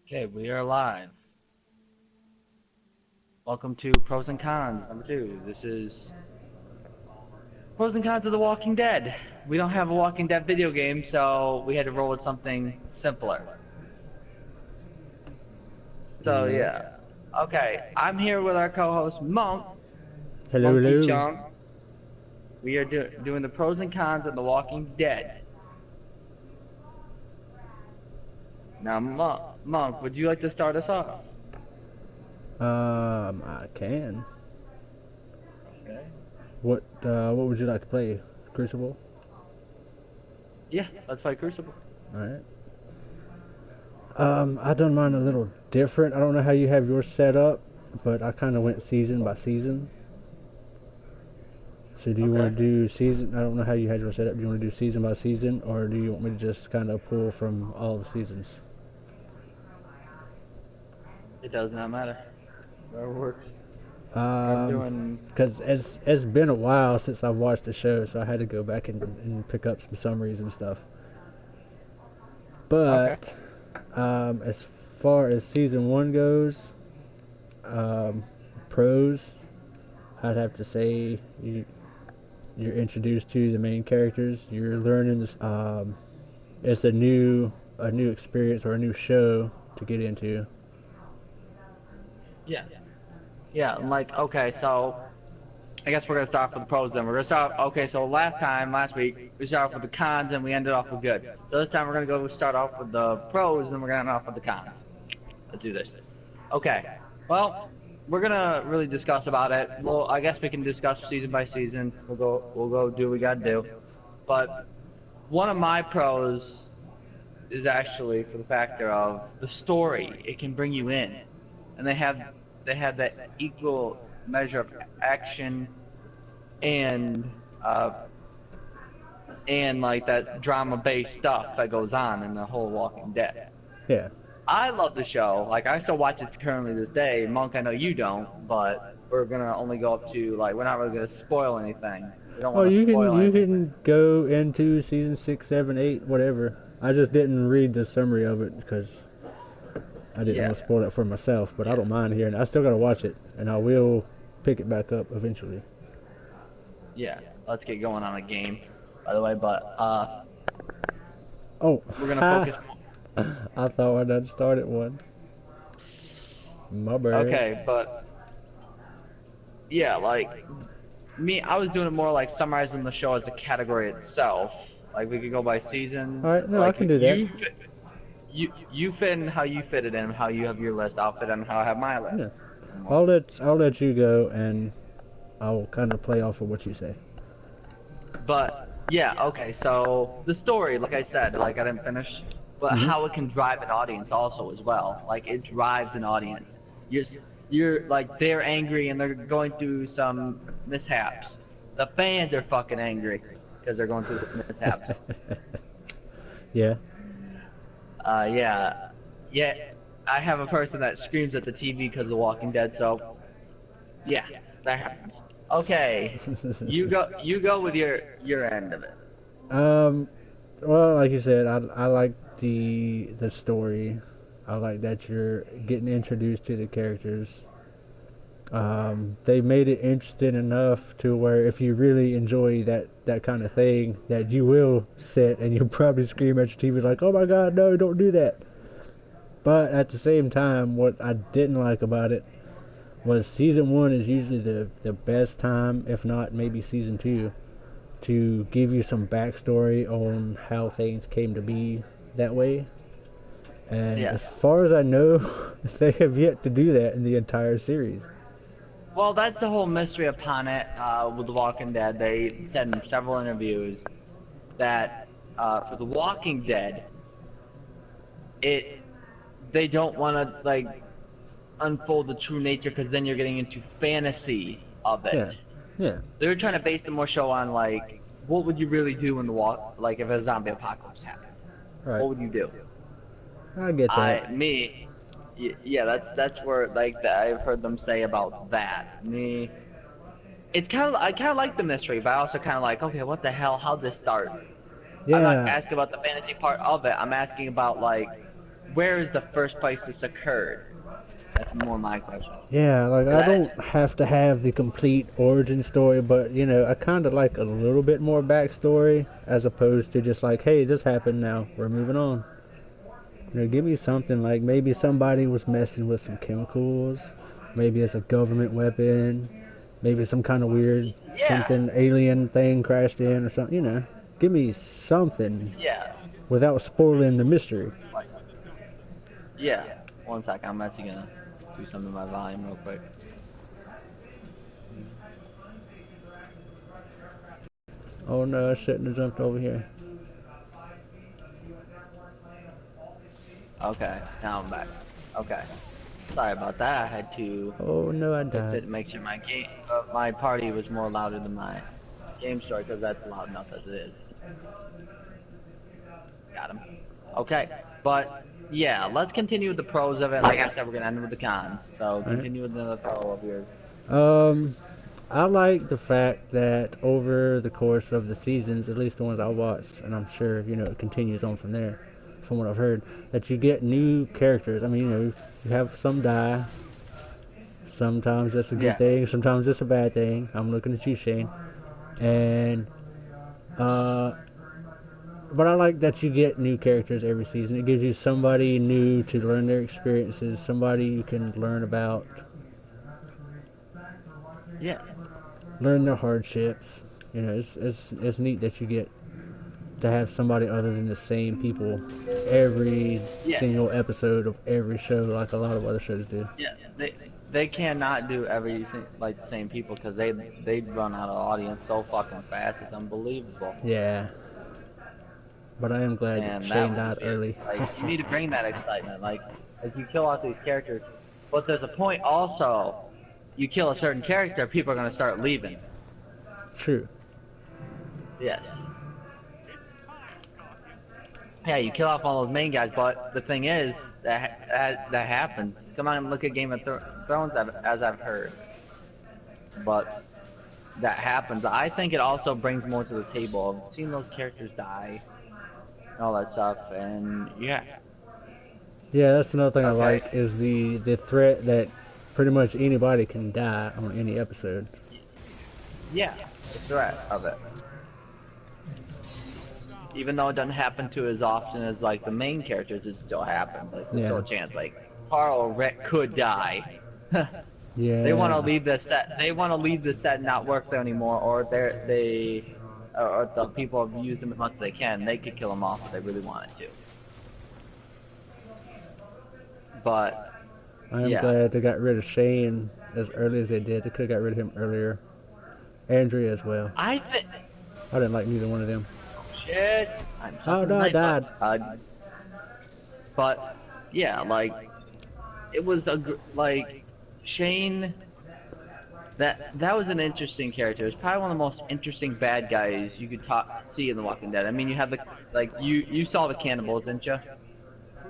Okay, we are live. Welcome to Pros and Cons number 2. This is Pros and Cons of The Walking Dead. We don't have a Walking Dead video game, so we had to roll with something simpler. So Yeah. yeah. Okay, I'm here with our co-host Monk, Hello, hello. MunkyChong. We are doing the Pros and Cons of The Walking Dead. Now, Monk, would you like to start us off? I can. Okay. What would you like to play? Crucible? Yeah, let's play Crucible. Alright. I done mine a little different. I don't know how you have yours set up, but I kind of went season by season. So do you want to do season? I don't know how you had yours set up. Do you want to do season by season, or do you want me to just kind of pull from all the seasons? It does not matter. Whatever works. I'm doing... Because it's been a while since I've watched the show, so I had to go back and pick up some summaries and stuff. But as far as season 1 goes, pros, I'd have to say you're introduced to the main characters. You're learning this. It's a new experience or a new show to get into. Yeah, okay, so I guess we're gonna start with the pros then. We're gonna start. Okay, so last week, we started off with the cons and we ended off with good. So this time we're gonna start off with the pros and we're gonna end off with the cons. Let's do this. Okay. Well, we're gonna really discuss about it. Well, I guess we can discuss season by season. We'll go do what we gotta do. But one of my pros is actually for the factor of the story. It can bring you in, and they have that equal measure of action and like that drama-based stuff that goes on in the whole Walking Dead. Yeah. I love the show. Like, I still watch it currently this day. Monk, I know you don't, but we're gonna only go up to, like, we're not really gonna spoil anything. We don't want to spoil anything. You can go into season 6, 7, 8, whatever. I just didn't read the summary of it because I didn't want to spoil it for myself, but I don't mind hearing it. I still gotta watch it, and I will pick it back up eventually. Yeah, let's get going on a game, by the way, but, oh, we're gonna focus. I thought I done started one. My bad. Okay, but, yeah, like, I was doing it more like summarizing the show as a category itself. Like, we could go by seasons. Alright, no, like, I can do that. You fit in how you fit it in, how you have your list. I'll fit in how I have my list. Yeah. I'll let you go, and I'll kind of play off of what you say. But yeah, okay. So the story, like I said, like I didn't finish, but how it can drive an audience also as well. Like it drives an audience. You're like they're angry and they're going through some mishaps. The fans are fucking angry because they're going through the mishaps. Yeah. Yeah, I have a person that screams at the TV because of The Walking Dead, so yeah, that happens. Okay, you go with your end of it. Well, like you said, I like the story. I like that you're getting introduced to the characters. They made it interesting enough to where if you really enjoy that kind of thing, that you will sit and you'll probably scream at your TV like, "Oh my God, no, don't do that!" But at the same time, what I didn't like about it was season 1 is usually the best time, if not maybe season 2, to give you some backstory on how things came to be that way. And as far as I know, they have yet to do that in the entire series. Well, that's the whole mystery upon it with The Walking Dead. They said in several interviews that for The Walking Dead, they don't want to like unfold the true nature because then you're getting into fantasy of it. Yeah. They were trying to base the more show on like what would you really do in like if a zombie apocalypse happened? Right. What would you do? I get that. Yeah, that's where like I've heard them say about that. It's I kind of like the mystery, but I also kind of like, okay, what the hell? How'd this start? Yeah. I'm not asking about the fantasy part of it. I'm asking about like where is the first place this occurred? That's more my question. Yeah, like I don't have to have the complete origin story, but you know, I kind of like a little bit more backstory as opposed to just like, hey, this happened, now we're moving on. You know, give me something like maybe somebody was messing with some chemicals, maybe it's a government weapon, maybe some kind of weird something alien thing crashed in or something. You know, give me something. Yeah. Without spoiling the mystery. Yeah. 1 second, I'm actually gonna do something to my volume real quick. Oh no, I shouldn't have jumped over here. Okay, now I'm back. Okay. Sorry about that, I had to... Oh no, I died. To make sure my party was more louder than my game story, because that's loud enough as it is. Got him. Okay, but yeah, let's continue with the pros of it. Like I said, we're gonna end with the cons. So continue with another pro of yours. I like the fact that over the course of the seasons, at least the ones I watched, and I'm sure you know it continues on from there, from what I've heard, that you get new characters. I mean, you know, you have some die. Sometimes that's a good thing. Sometimes it's a bad thing. I'm looking at you, Shane. And but I like that you get new characters every season. It gives you somebody new to learn their experiences, somebody you can learn about. Yeah. Learn their hardships. You know, it's neat that you get to have somebody other than the same people every single episode of every show, like a lot of other shows do. Yeah, they cannot do everything like the same people because they run out of audience so fucking fast. It's unbelievable. Yeah. But I am glad that Shane died early. Like, you need to bring that excitement. Like you kill off these characters, but there's a point also. You kill a certain character, people are gonna start leaving. True. Yes. Yeah, you kill off all those main guys, but the thing is that happens. Come on and look at Game of Thrones, as I've heard. But that happens. I think it also brings more to the table of seeing those characters die. All that stuff, and yeah. Yeah, that's another thing I like is the threat that pretty much anybody can die on any episode. Yeah, the threat of it. Even though it doesn't happen to as often as like the main characters, it still happens. Like there's still a chance. Like Carl or Rick could die. Yeah. They want to leave the set. They want to leave the set and not work there anymore, or or the people have used them as much as they can. They could kill them off if they really wanted to. But I'm glad they got rid of Shane as early as they did. They could have got rid of him earlier. Andrea as well. I didn't like neither one of them. Shit. Oh no, I died. But yeah, like it was Shane. That was an interesting character. It's probably one of the most interesting bad guys you could see in The Walking Dead. I mean, you have you saw the cannibals, didn't you?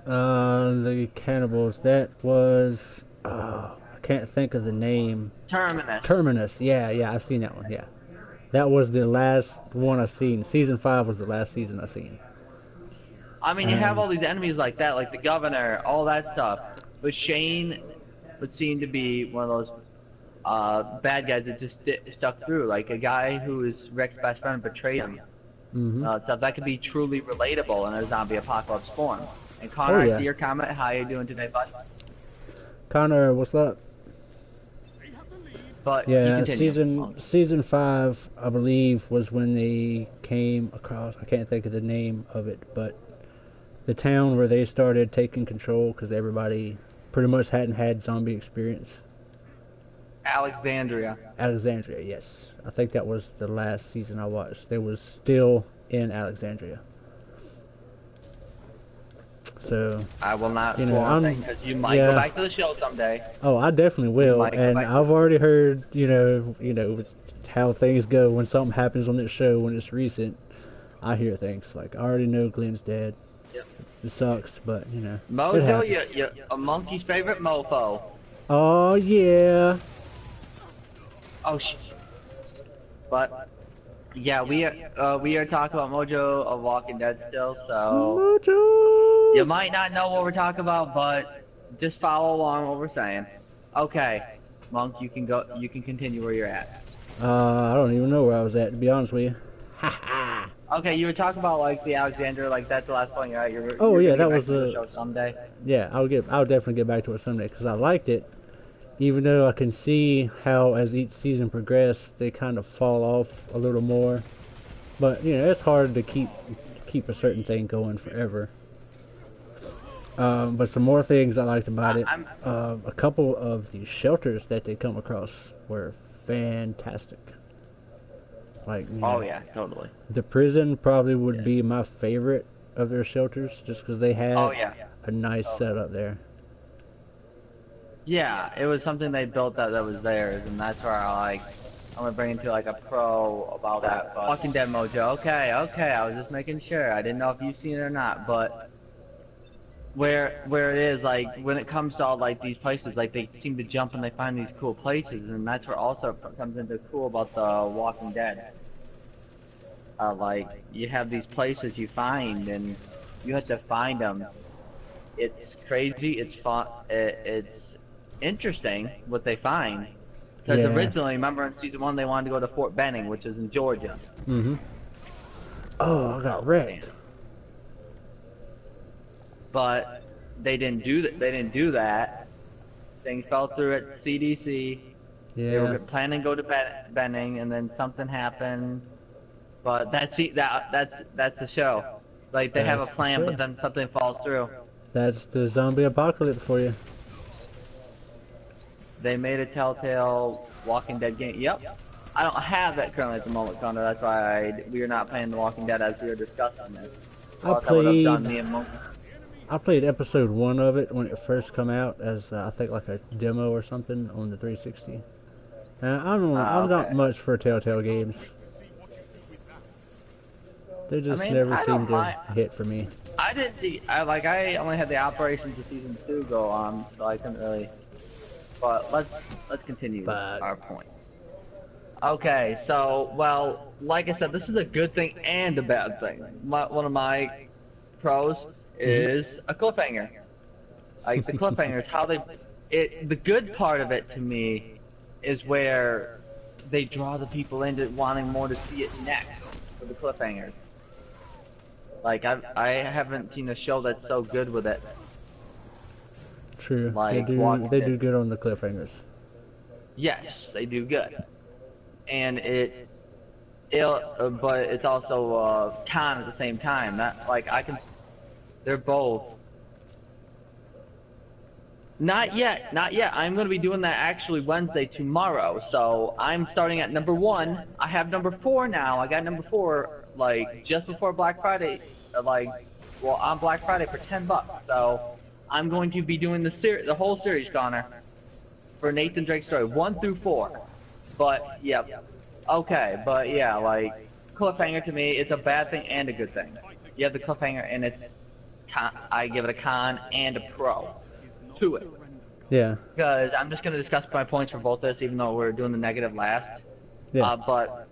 The cannibals. That was I can't think of the name. Terminus. Yeah, I've seen that one. Yeah, that was the last one I've seen. Season 5 was the last season I've seen. I mean, you have all these enemies like that, like the governor, all that stuff. But Shane would seem to be one of those bad guys that just stuck through, like a guy who is Rick's best friend betrayed him. Stuff that could be truly relatable in a zombie apocalypse form. And Connor, I see your comment. How you doing today, bud? Connor, what's up? But yeah, season 5, I believe, was when they came across. I can't think of the name of it, but the town where they started taking control because everybody pretty much hadn't had zombie experience. Alexandria, yes. I think that was the last season I watched. They was still in Alexandria. So I will not because you might go back to the show someday. Oh, I definitely will. And I've already heard, you know, how things go when something happens on this show when it's recent. I hear things like I already know Glenn's dead. Yep. It sucks, but you know. Mojo, you're a monkey's favorite mofo. Oh yeah. Oh shit. But yeah, we are talking about Mojo of Walking Dead still, so Mojo. You might not know what we're talking about, but just follow along what we're saying. Okay, Monk, you can go. You can continue where you're at. I don't even know where I was at, to be honest with you. Okay, you were talking about like the Alexander, like that's the last point you're at. Oh, you're yeah, gonna that get was back to the show someday. Yeah, I'll definitely get back to it someday because I liked it. Even though I can see how as each season progressed, they kind of fall off a little more. But you know, it's hard to keep a certain thing going forever. But some more things I liked about it. A couple of the shelters that they come across were fantastic. Like, you know, Oh yeah, totally. the prison probably would be my favorite of their shelters, just because they had a nice setup there. Yeah, it was something they built that was theirs, and that's where I'm gonna bring into like a pro about that. But Walking Dead Mojo. Okay, I was just making sure. I didn't know if you've seen it or not, but where it is, like when it comes to all like these places, like they seem to jump and they find these cool places, and that's where also comes into cool about the Walking Dead. Like you have these places you find, and you have to find them. It's crazy. It's fun. It's interesting what they find. Because originally, remember in season 1, they wanted to go to Fort Benning, which is in Georgia. Oh, I got wrecked. But they didn't do that. They didn't do that. Things fell through at CDC. Yeah. They were planning to go to Benning, and then something happened. But that's the show. Like they have a plan, but then something falls through. That's the zombie apocalypse for you. They made a Telltale Walking Dead game. Yep. I don't have that currently at the moment, Connor. That's why we are not playing The Walking Dead as we were discussing this. I played episode 1 of it when it first come out as I think like a demo or something on the 360. I'm not much for Telltale games. They just never seem to hit for me. I didn't see. I only had the operations of season 2 go on, so I couldn't really. But let's continue our points. Okay, so well, like I said, this is a good thing and a bad thing. One of my pros is a cliffhanger. Like the cliffhangers, how the good part of it to me is where they draw the people into wanting more to see it next for the cliffhangers. Like I haven't seen a show that's so good with it. True. Like they do good on the cliffhangers. Yes, they do good. And but it's also con at the same time. They're both. Not yet. I'm going to be doing that actually Wednesday tomorrow. So I'm starting at number 1. I have number 4 now. I got number 4 like just before Black Friday, on Black Friday for $10. So I'm going to be doing the whole series, Connor, for Nathan Drake's story 1 through 4. But okay, but yeah, like cliffhanger to me, it's a bad thing and a good thing. You have the cliffhanger, and I give it a con and a pro to it. Yeah. Because I'm just gonna discuss my points for both this, even though we're doing the negative last. Yeah. But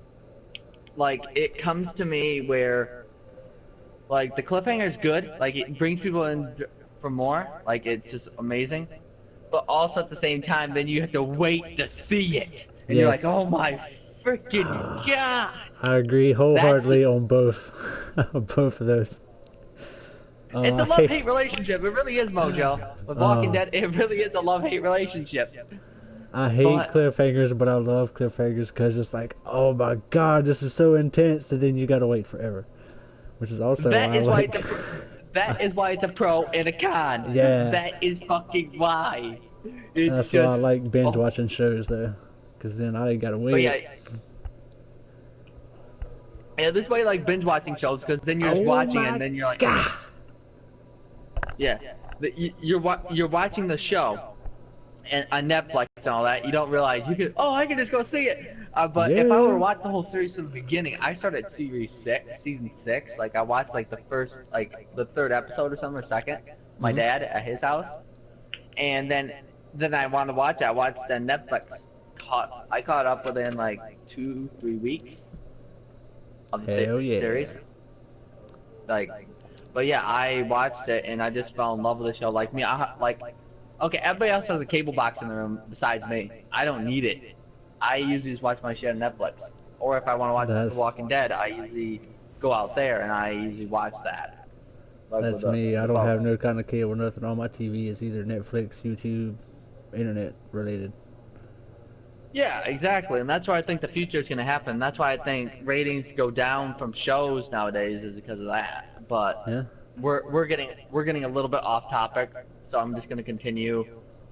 like it comes to me where like the cliffhanger is good, like it brings people in for more, like it's just amazing. But also at the same time, then you have to wait to see it, and you're like, oh my freaking god! I agree wholeheartedly on both, on both of those. It's a love-hate relationship. It really is, Mojo. With Walking Dead, it really is a love-hate relationship. I hate cliffhangers, but I love cliffhangers because it's like, oh my god, this is so intense, and then you gotta wait forever. Which is also that is why it's a pro and a con. Yeah. That is fucking why. That's why I like binge watching shows though, because then I ain't gotta wait. Yeah, this way I like binge watching shows because then you're just watching and then you're like, god. Yeah, you're watching the show, and on Netflix and all that, you don't realize I can just go see it. But if I were to watch the whole series from the beginning, I started at season 6. Like I watched like the first, like the 3rd episode or something, or 2nd. My dad at his house, and then I wanted to watch it. I watched the Netflix. I caught up within like 2-3 weeks of the series. Like. But yeah, I watched it and I just fell in love with the show. Like me, okay, everybody else has a cable box in the room besides me. I don't need it. I usually just watch my shit on Netflix. Or if I want to watch The Walking Dead, I usually go out there and I usually watch that. Like That's me. I don't have no kind of cable, nothing on my TV. It's either Netflix, YouTube, internet related. Yeah, exactly, and that's why I think the future is going to happen. That's why I think ratings go down from shows nowadays is because of that. But yeah, we're getting a little bit off topic, so I'm just going to continue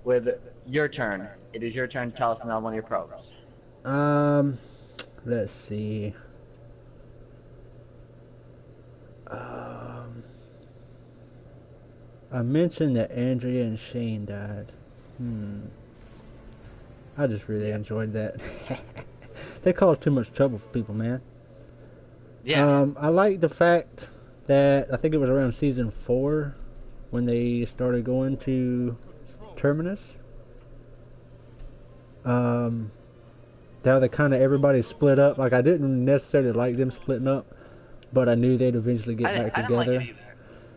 with your turn. It is your turn to tell us another one of your pros. Let's see. I mentioned that Andrea and Shane died. I just really enjoyed that. They caused too much trouble for people, man. Yeah. I like the fact that I think it was around season 4 when they started going to Terminus. How they kind of everybody split up. Like I didn't necessarily like them splitting up, but I knew they'd eventually get back together. Like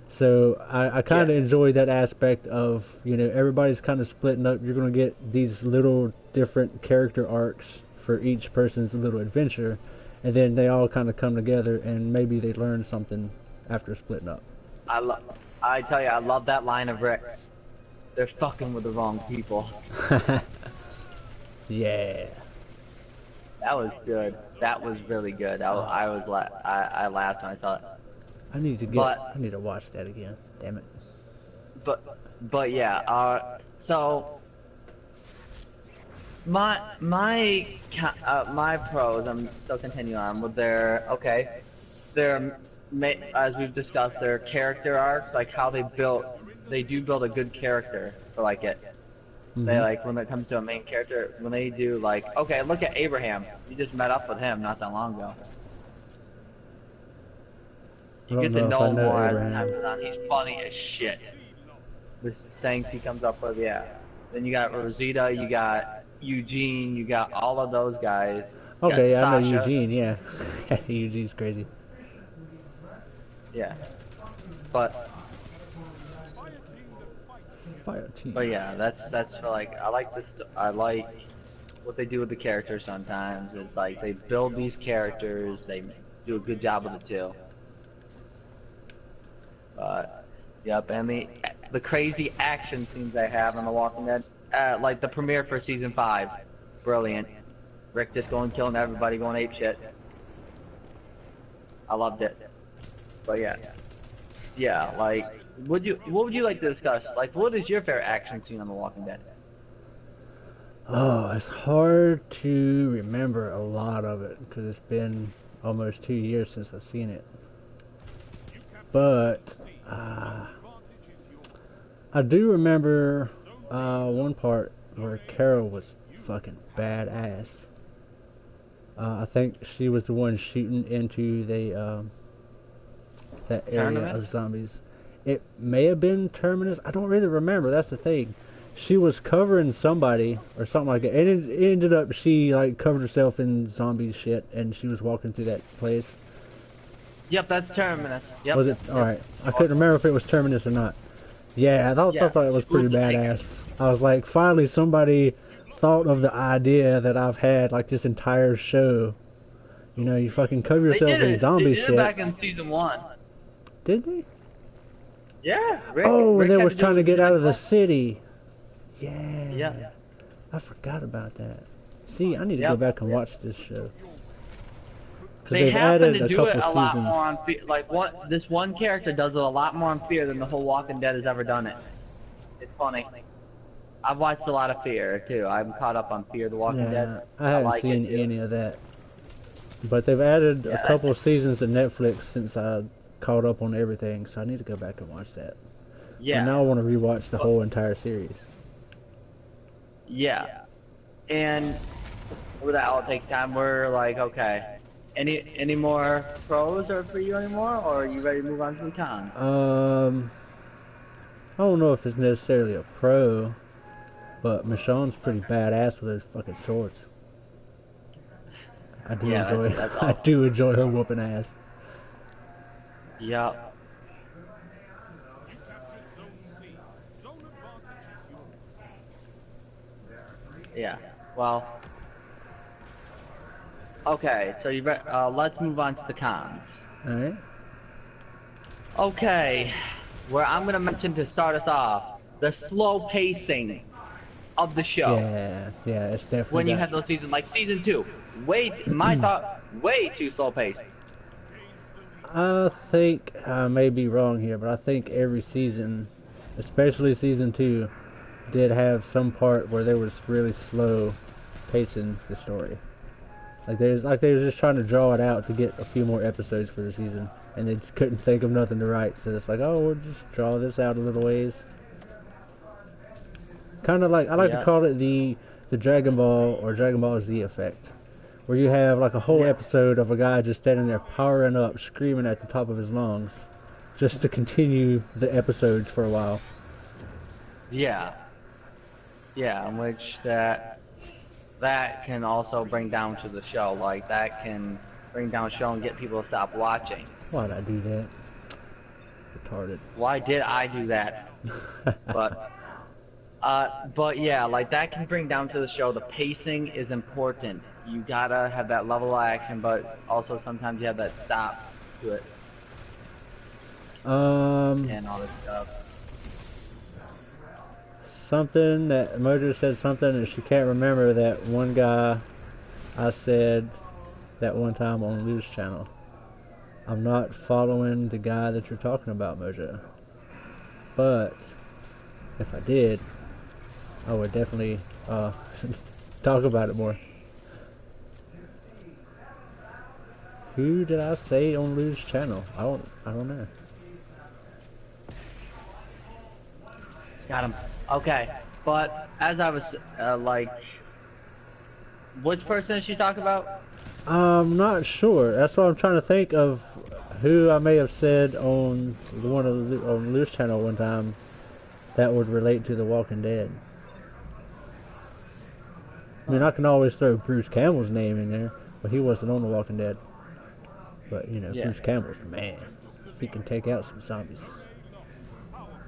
so I kind of enjoyed that aspect of, you know, everybody's kind of splitting up. You're going to get these little different character arcs for each person's little adventure, and then they all kind of come together and maybe they learn something after splitting up. I tell you, I love that line of Rick's. They're fucking with the wrong people. Yeah. That was good. That was really good. I laughed when I saw it. I need to watch that again. Damn it. But yeah. So my pros. I'm still continuing on with their as we've discussed, their character arcs, like how they do build a good character for like it. Mm-hmm. They like when it comes to a main character, when they do like, okay, look at Abraham. You just met up with him not that long ago. You get to know more as time goes on. He's funny as shit. The sayings he comes up with, yeah. Then you got Rosita, you got Eugene, you got all of those guys. Okay, yeah, I know Eugene, yeah. Eugene's crazy. Yeah. But yeah, that's for like, I like what they do with the characters sometimes. It's like they build these characters, they do a good job with it too. But yep, and the crazy action scenes they have on The Walking Dead, like the premiere for season 5, brilliant. Rick just going killing everybody, going ape shit. I loved it. But yeah, like, what would you like to discuss? Like, what is your favorite action scene on The Walking Dead? Oh, it's hard to remember a lot of it because it's been almost 2 years since I've seen it. But I do remember one part where Carol was fucking badass. I think she was the one shooting into that area of zombies. It may have been Terminus. I don't really remember. That's the thing. She was covering somebody or something like that. And it ended up she like covered herself in zombie shit and she was walking through that place. Yep, that's Terminus. Yep. Was it? Alright. I couldn't remember if it was Terminus or not. Yeah, I thought it was pretty badass. I was like, finally somebody thought of the idea that I've had like this entire show. You know, you fucking cover yourself in zombie shit. They did it back in season 1. Did they? Yeah. Rick they was trying to get out of the city. Yeah. Yeah. I forgot about that. See, I need to go back and watch this show. They happen to do it a lot more on fear. Like this one character does it a lot more on Fear than the whole Walking Dead has ever done it. It's funny. I've watched a lot of Fear too. I'm caught up on Fear the Walking Dead. I haven't seen any of that. But they've added a couple of seasons to Netflix since I caught up on everything, so I need to go back and watch that. Yeah. And now I want to rewatch the whole entire series. Yeah. And with that, all takes time. We're like, okay. Any more pros or for you anymore, or are you ready to move on to the cons? I don't know if it's necessarily a pro, but Michonne's pretty badass with those fucking swords. I do enjoy. I do enjoy her whooping ass. Yep. Yeah. Well. Okay. So let's move on to the cons. All right. Okay. Where I'm gonna mention to start us off the slow pacing of the show. Yeah, it's definitely When you got... have those seasons like season 2, my thought, way too slow paced. I think I may be wrong here, but I think every season, especially season 2, did have some part where they was really slow pacing the story. Like they were just trying to draw it out to get a few more episodes for the season, and they just couldn't think of nothing to write. So it's like, oh, we'll just draw this out a little ways. Kind of like I like to call it the Dragon Ball or Dragon Ball Z effect, where you have like a whole episode of a guy just standing there powering up, screaming at the top of his lungs, just to continue the episodes for a while. Yeah. Yeah, in which that can also bring down to the show. Like that can bring down the show and get people to stop watching. Why'd I do that? Retarded. Why did I do that? But yeah, like that can bring down to the show. The pacing is important. You gotta have that level of action, but also sometimes you have that stop to it. And all this stuff. Something that Mojo said something and she can't remember that one guy I said that one time on Lou's channel. I'm not following the guy that you're talking about, Mojo. But if I did, I would definitely talk about it more. Who did I say on Lou's channel? I don't know. Got him. Okay, but as I was like, which person did she talk about? I'm not sure. That's what I'm trying to think of. Who I may have said on on Lou's channel one time that would relate to The Walking Dead. I mean, I can always throw Bruce Campbell's name in there, but he wasn't on The Walking Dead. But you know, Bruce Campbell's the man. He can take out some zombies.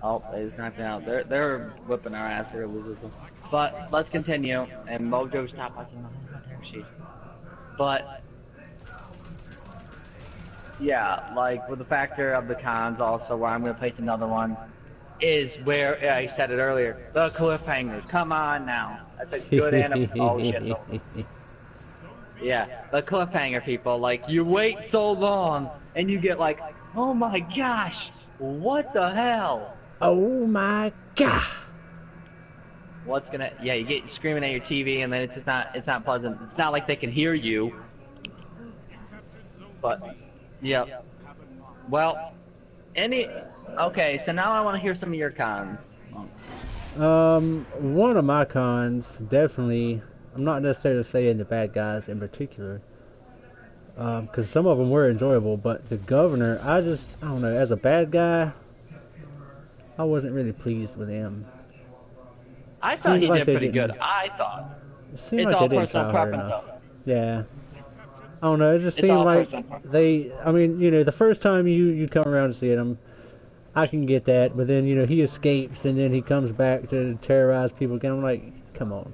Oh, they just knocked out. They're whipping our ass. They're losing. But let's continue. And Mojo, stop watching the sheet. But yeah, like with the factor of the cons, also where I'm gonna place another one is where I said it earlier. The cliffhangers. Come on now. That's a good anime. Oh shit. Yeah, the cliffhanger people. Like you wait so long and you get like, oh my gosh, what the hell? Oh my god! What's gonna? Yeah, you get screaming at your TV, and then it's not pleasant. It's not like they can hear you. But, yeah. Well, okay. So now I want to hear some of your cons. One of my cons, definitely. I'm not necessarily saying the bad guys in particular, because some of them were enjoyable. But the governor, I don't know. As a bad guy, I wasn't really pleased with him. I thought he did pretty good. I thought. It's all personal preference. Yeah. I don't know. It just seemed like I mean, you know, the first time you come around to see him, I can get that. But then, you know, he escapes and then he comes back to terrorize people again. I'm like, come on.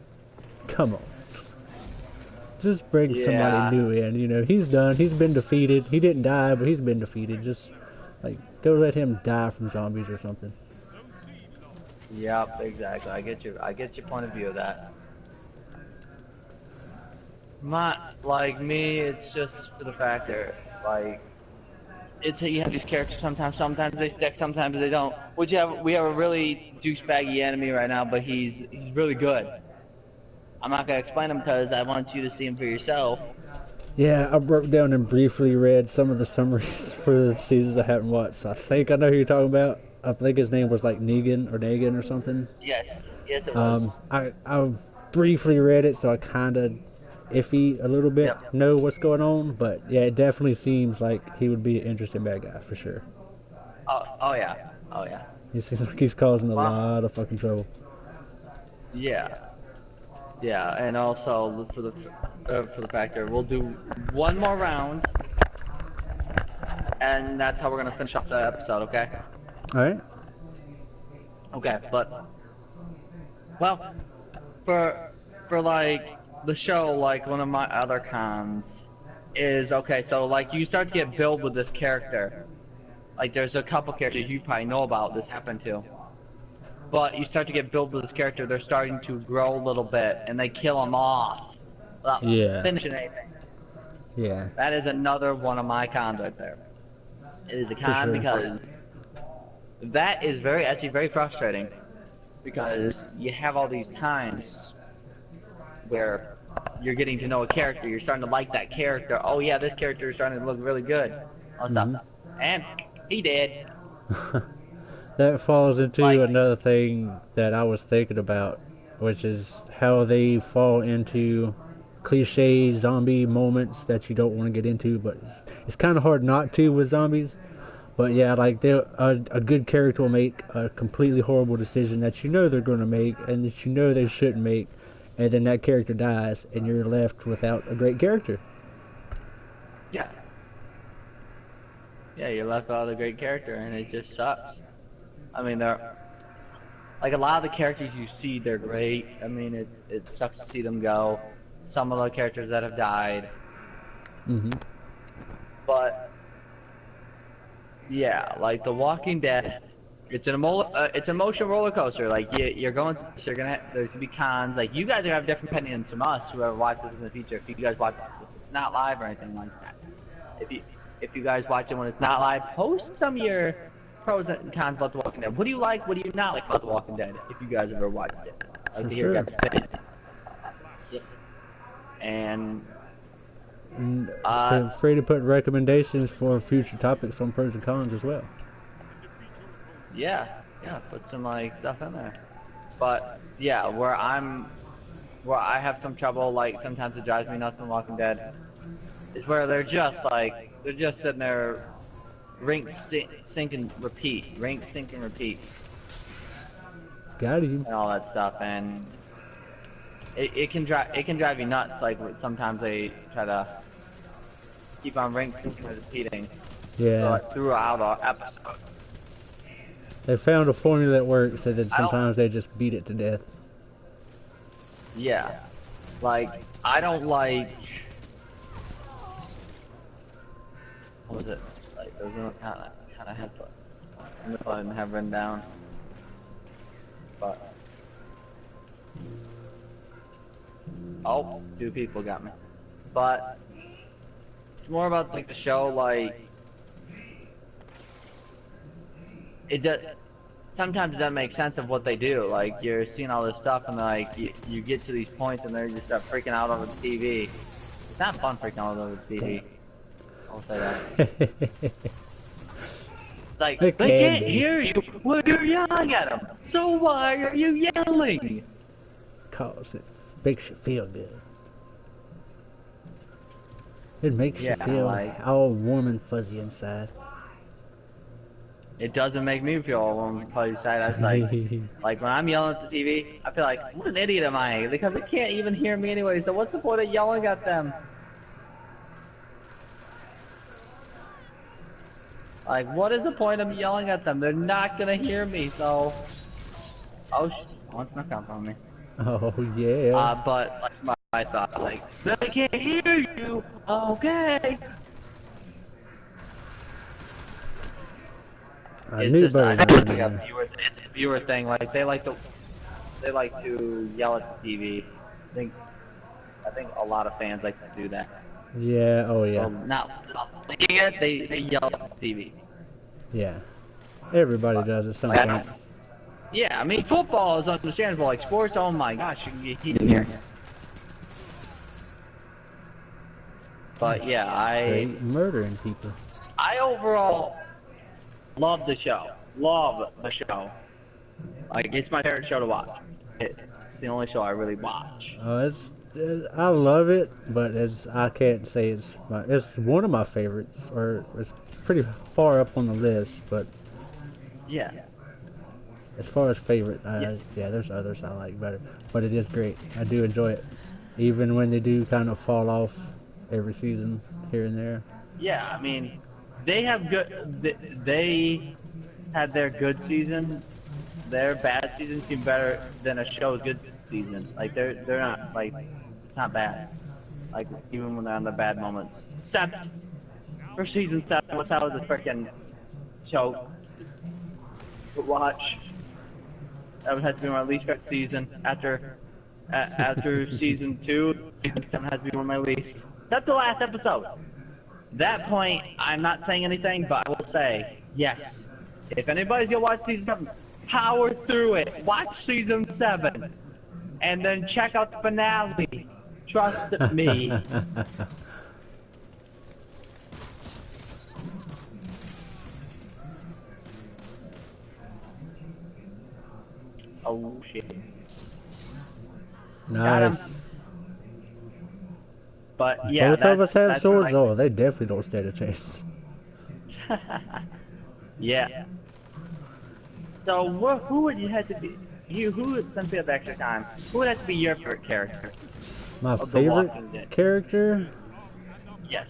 Just bring somebody new in. You know, he's done. He's been defeated. He didn't die, but he's been defeated. Just, like, go let him die from zombies or something. Yep, exactly. I get your point of view of that. Like me, it's just for the fact that, like, you have these characters sometimes they stick, sometimes they don't. We have a really douchebaggy enemy right now, but he's really good. I'm not gonna explain him because I want you to see him for yourself. Yeah, I broke down and briefly read some of the summaries for the seasons I haven't watched. So I think I know who you're talking about. I think his name was like Negan or something. Yes, it was. I briefly read it, so I kind of iffy a little bit know what's going on. But yeah, it definitely seems like he would be an interesting bad guy for sure. Oh yeah. He seems like he's causing a lot of fucking trouble. Yeah, and also for the factor, we'll do one more round, and that's how we're gonna finish off the episode. Okay. All right. Okay, but well, for for like the show, like one of my other cons is okay. So like you start to get build with this character. Like there's a couple characters you probably know about this happened to. But you start to get build with this character, they're starting to grow a little bit, and they kill them off without finishing anything. Yeah. That is another one of my cons right there. It is a con because that is actually very frustrating. Because you have all these times where you're getting to know a character, you're starting to like that character. Oh yeah, this character is starting to look really good. All stuff. And he did. That falls into another thing that I was thinking about, which is how they fall into cliche zombie moments that you don't want to get into, but it's kind of hard not to with zombies. But yeah, like a good character will make a completely horrible decision that you know they're going to make and that you know they shouldn't make, and then that character dies and you're left without a great character. Yeah. Yeah, you're left without a great character and it just sucks. I mean, they're like a lot of the characters you see, they're great. I mean, it sucks to see them go. Some of the characters that have died. But yeah, like The Walking Dead, it's an emotional roller coaster. Like there's gonna be cons. Like you guys are gonna have different opinions from us, whoever watches this in the future. If you guys watch this, it's not live or anything like that. If you guys watch it when it's not live, post some of your pros and cons about The Walking Dead. What do you like? What do you not like about The Walking Dead? If you guys ever watched it, I'd like to hear your guys' opinion. And feel free to put recommendations for future topics on pros and cons as well. Yeah, put some like stuff in there. But yeah, where I have some trouble, like sometimes it drives me nuts in Walking Dead, is where they're just sitting there, sink and repeat. Got you. And all that stuff, and it can drive you nuts. Like sometimes they try to keep on sinking and repeating. Yeah. Throughout our episode. They found a formula that works, and then sometimes they just beat it to death. Yeah. Like, I don't like... What was it? Like, there's no kind of have to... I didn't have written down. But... Oh, 2 people got me. But... It's more about, like, the show, like... It does. Sometimes it doesn't make sense of what they do. Like you're seeing all this stuff, and like you get to these points, and they're just start freaking out over the TV. It's not fun freaking out over the TV. I'll say that. Like they can't hear you when you're yelling at them. So why are you yelling? Cause it makes you feel good. It makes you feel like all warm and fuzzy inside. It doesn't make me feel all warm and fuzzy inside. I was like when I'm yelling at the TV, I feel like, what an idiot am I? Because they can't even hear me anyway, so what's the point of yelling at them? Like, what is the point of yelling at them? They're not gonna hear me, so... Oh, one snuck up on me. Oh, yeah. But, like, my thought, like, they can't hear you! Okay! I knew better than that. It's a viewer thing. Like they like to yell at the TV. I think a lot of fans like to do that. Yeah. Oh yeah. So not thinking it, they yell at the TV. Yeah. Everybody does at some point. Yeah, I mean football is understandable. Like sports, oh my gosh, you can get heated in here. But yeah, murdering people. I overall love the show. Like, it's my favorite show to watch. It's the only show I really watch. I love it, but I can't say it's one of my favorites, or it's pretty far up on the list, but... Yeah. As far as favorite, yeah, there's others I like better, but it is great. I do enjoy it, even when they do kind of fall off every season here and there. Yeah, I mean... They have good. They had their good season, their bad seasons seem better than a show's good season. Like they're not like it's not bad. Like even when they're on the bad moments. Except for season 7, which that was a freaking show to watch. That would have to be my least favorite season after season 2. Season 7 has to be one of my least. That's the last episode. That point, I'm not saying anything, but I will say yes. If anybody's gonna watch season 7, power through it. Watch season 7, and then check out the finale. Trust me. Oh shit. Nice. But yeah, both of us have swords. Like... Oh, they definitely don't stand a chance. Yeah. So who would you have to be? Who would, since we have extra time, who would have to be your favorite character? My favorite character? Yes.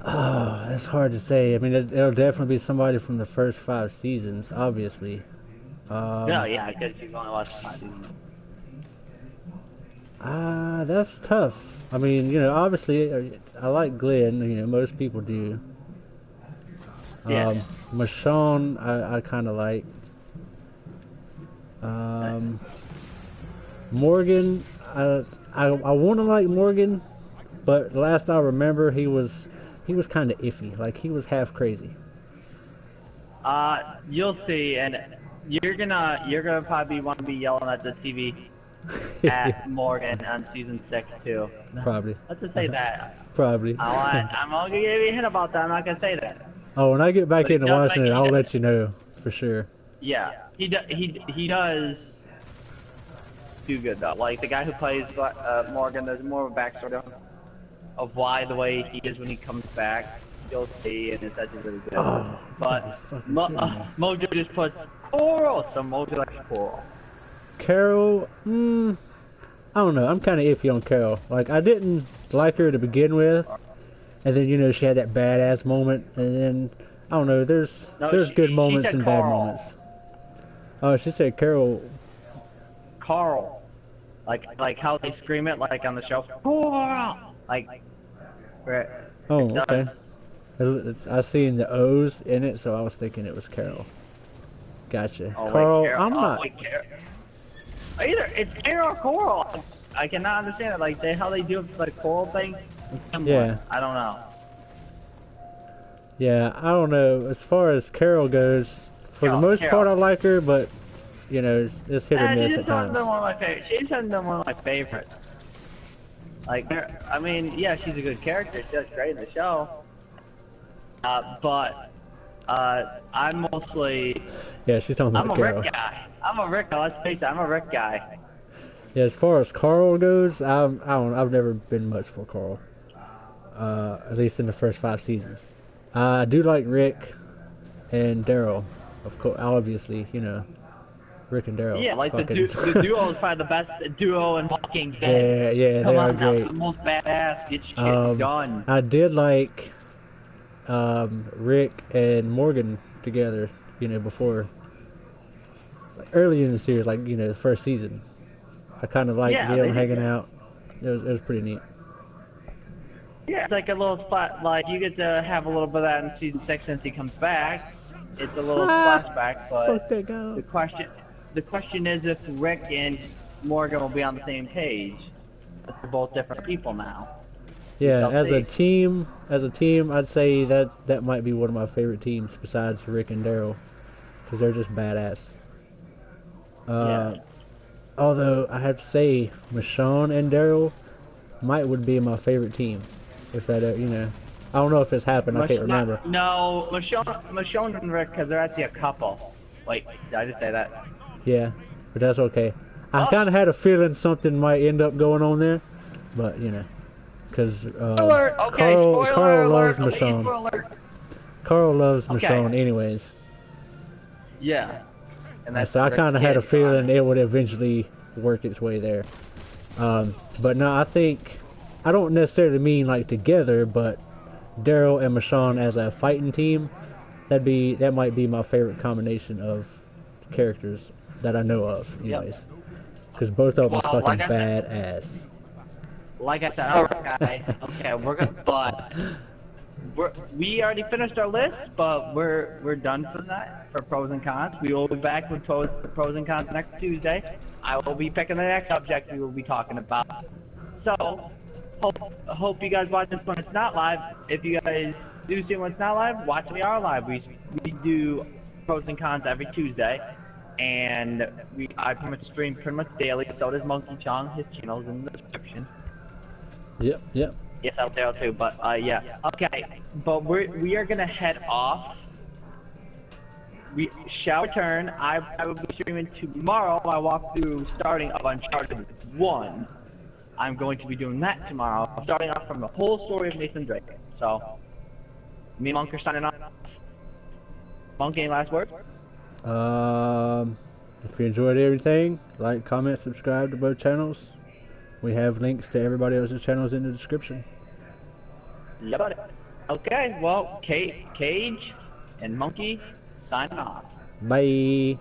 Oh, that's hard to say. I mean, it'll definitely be somebody from the first 5 seasons, obviously. No, yeah, because you've only watched 5 seasons. That's tough. I mean, obviously, I like Glenn. Most people do. Yeah. MunkyChong, I kind of like. Morgan, I want to like Morgan, but last I remember, he was kind of iffy. Like he was half crazy. You'll see, and you're gonna probably want to be yelling at the TV at Morgan on season 6 too. Probably. Let's just say that. Probably. I'm gonna give you a hint about that. I'm not gonna say that. Oh, when I get back into watching it, I'll let you know for sure. Yeah, he does do good though. Like the guy who plays Morgan, there's more of a backstory of why the way he is when he comes back. You'll see, and it's actually really good. Oh, but Mojo just puts Coral, so Mojo likes Coral. Carol, I don't know. I'm kind of iffy on Carol. Like I didn't like her to begin with, and then she had that badass moment, and then I don't know. There's good moments and bad moments. Oh, she said Carol. Carl, like how they scream it, like on the show. Coral, like. Right. Oh, okay. I seen the O's in it, so I was thinking it was Carol. Gotcha. Oh, Carl, wait, Carol. I'm not. Either it's Carol or Coral. I cannot understand it. Like how they do it for the Coral thing. Yeah. I don't know. Yeah, I don't know. As far as Carol goes, for the most part, I like her, but it's hit or miss at times. She's been one of my favorites. Like, I mean, yeah, she's a good character. She does great in the show. But I'm mostly. Yeah, she's talking about Carol. I'm a Rick guy. Let's face it, I'm a Rick guy. Yeah, as far as Carl goes, I've never been much for Carl. At least in the first 5 seasons. I do like Rick and Daryl, of course. Obviously, Rick and Daryl. Yeah, like the duo is probably the best duo in Walking Dead. Yeah, they are great. The most badass, get shit done. I did like Rick and Morgan together, before, early in the series, the first season. I kind of liked them hanging out. It was pretty neat. Yeah, it's like a little spot, like you get to have a little bit of that in season 6 since he comes back. It's a little flashback, but the question is if Rick and Morgan will be on the same page. But they're both different people now. Yeah, as a team, I'd say that might be one of my favorite teams besides Rick and Daryl, because they're just badass. Although I have to say, MunkyChong and Daryl would be my favorite team, if that I don't know if it's happened. I can't remember. No, MunkyChong and Rick, because they're actually a couple. Wait, did I just say that? Yeah, but that's okay. I kind of had a feeling something might end up going on there, but because Carl loves MunkyChong. Carl loves MunkyChong anyways. Yeah. And so I kind of had a feeling it would eventually work its way there. But no, I don't necessarily mean like together, but Daryl and MunkyChong as a fighting team, that might be my favorite combination of characters that I know of, anyways. Because both of them are fucking like I said- badass. Like I said, alright guys, okay, we already finished our list, but we're done for that, for pros and cons. We will be back with pros and cons next Tuesday. I will be picking the next subject we will be talking about. So, hope you guys watch this when it's not live. If you guys do see when it's not live, watch when we are live. We do pros and cons every Tuesday, and I pretty much stream pretty much daily. So does MunkyChong. His channel's in the description. Yep. Yes, out there too. But yeah. Okay, but we are gonna head off. We shall return. I will be streaming tomorrow. My walkthrough starting of Uncharted 1. I'm going to be doing that tomorrow, starting off from the whole story of Nathan Drake. So, me and Monk are signing off. Monk, any last words? If you enjoyed everything, like, comment, subscribe to both channels. We have links to everybody else's channels in the description. Yeah, buddy. Okay, well, Cage and Monkey signing off. Bye.